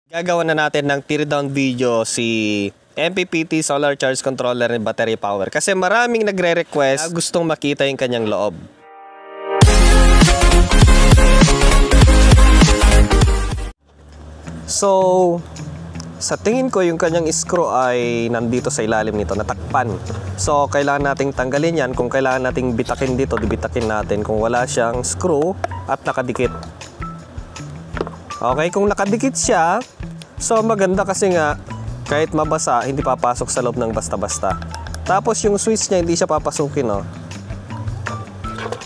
Gagawa na natin ng tear down video si MPPT Solar Charge Controller and Battery Power kasi maraming nagre-request na gustong makita yung kanyang loob. So, sa tingin ko yung kanyang screw ay nandito sa ilalim nito, natakpan. So, kailangan nating tanggalin yan. Kung kailangan nating bitakin dito, dibitakin natin kung wala siyang screw at nakadikit. Okay, kung nakadikit siya, so maganda kasi nga kahit mabasa, hindi papasok sa loob ng basta-basta. Tapos yung switch niya hindi siya papasukin, no?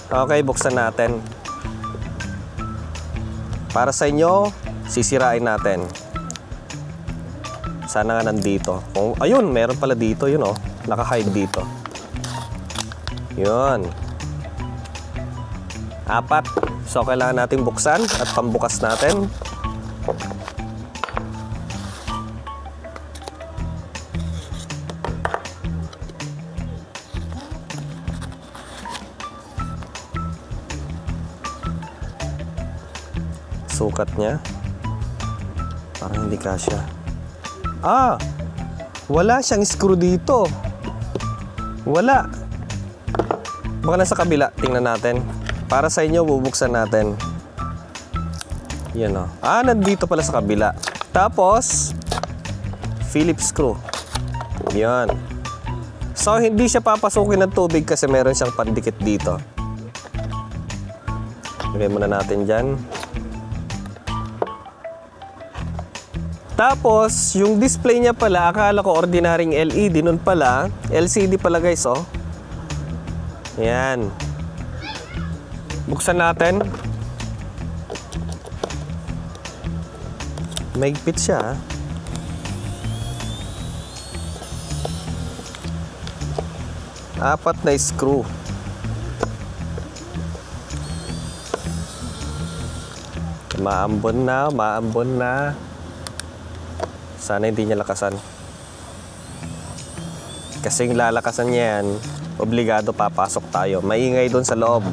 Okay, buksan natin. Para sa inyo, sisirain natin. Sana nga nandito. Kung, ayun, meron pala dito, yun, oh. Naka-hide dito. Yun. 4. So, kailangan natin buksan at pambukas natin. Sukat niya. Parang hindi kasya. Ah! Wala siyang screw dito. Wala. Baka nasa kabila. Tingnan natin. Para sa inyo, bubuksan natin. Yan, o. Ah, nandito pala sa kabila. Tapos, Phillips screw. Yan. So, hindi siya papasukin ng tubig kasi meron siyang pandikit dito. Lagay muna natin dyan. Tapos, yung display niya pala, akala ko ordinaryong LED. Nun pala, LCD pala guys, oh. Yan. Buksan natin. Mahigpit siya, ah. 4 na screw. Maambon na, maambon na. Sana hindi niya lakasan. Kasing lalakasan niya yan, obligado papasok tayo. Maingay doon sa loob.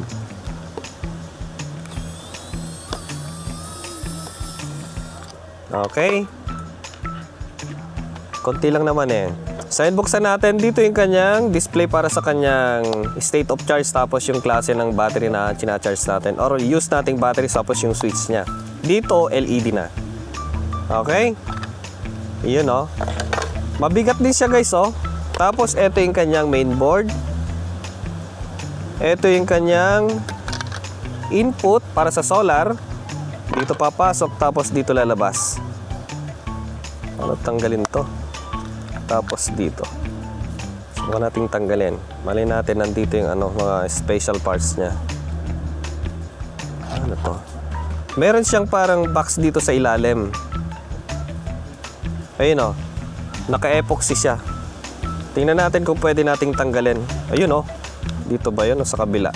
Okay. Konti lang naman eh. So, buksan natin. Dito yung kanyang display para sa kanyang state of charge. Tapos yung klase ng battery na charge natin. Or use nating battery tapos yung switch niya. Dito, LED na. Okay. Yun, oh. Mabigat din siya guys, oh. Tapos ito yung kanyang mainboard. Ito yung kanyang input para sa solar. Dito papasok, tapos dito lalabas. Ano tanggalin to? Tapos dito. Subukan nating tanggalin. Mali natin nandito yung ano, mga special parts niya. Ano to? Meron siyang parang box dito sa ilalim. Ayun, oh. Naka-epoxy siya. Tingnan natin kung pwede nating tanggalin. Ayun, oh. Dito ba yun o sa kabila?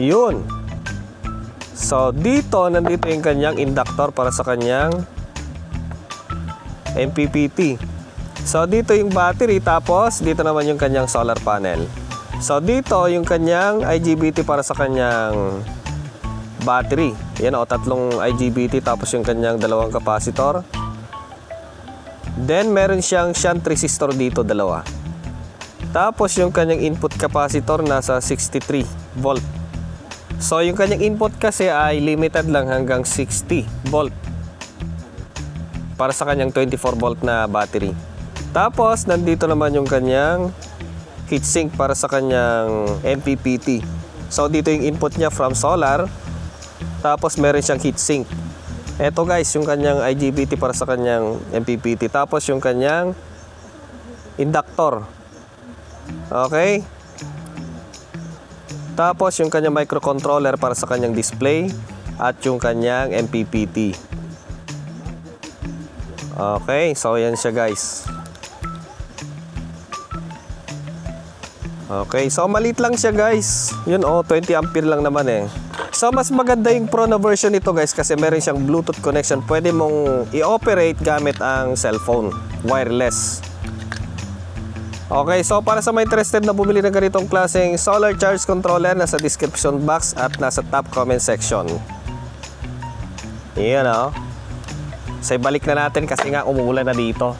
Yun. So, dito, nandito yung kanyang inductor para sa kanyang MPPT. So, dito yung battery, tapos dito naman yung kanyang solar panel. So, dito yung kanyang IGBT para sa kanyang battery. Yan o, 3 IGBT, tapos yung kanyang 2 capacitor. Then, meron siyang shunt resistor dito, 2. Tapos, yung kanyang input capacitor nasa 63 volt. So, yung kanyang input kasi ay limited lang hanggang 60 volt para sa kanyang 24 volt na battery. Tapos, nandito naman yung kanyang heatsink para sa kanyang MPPT. So, dito yung input niya from solar. Tapos, meron siyang heatsink. Ito guys, yung kanyang IGBT para sa kanyang MPPT. Tapos, yung kanyang inductor. Okay? Tapos yung kanyang microcontroller para sa kanyang display at yung kanyang MPPT. Okay, so yan siya guys. Okay, so maliit lang siya guys. Yun oh, 20 ampere lang naman eh. So mas maganda yung Pro na version nito guys kasi meron siyang Bluetooth connection. Pwede mong i-operate gamit ang cellphone, wireless. Okay, so para sa mga interested na bumili ng ganitong klaseng solar charge controller, nasa description box at nasa top comment section. Yan o. So ibalik na natin kasi nga umuulan na dito.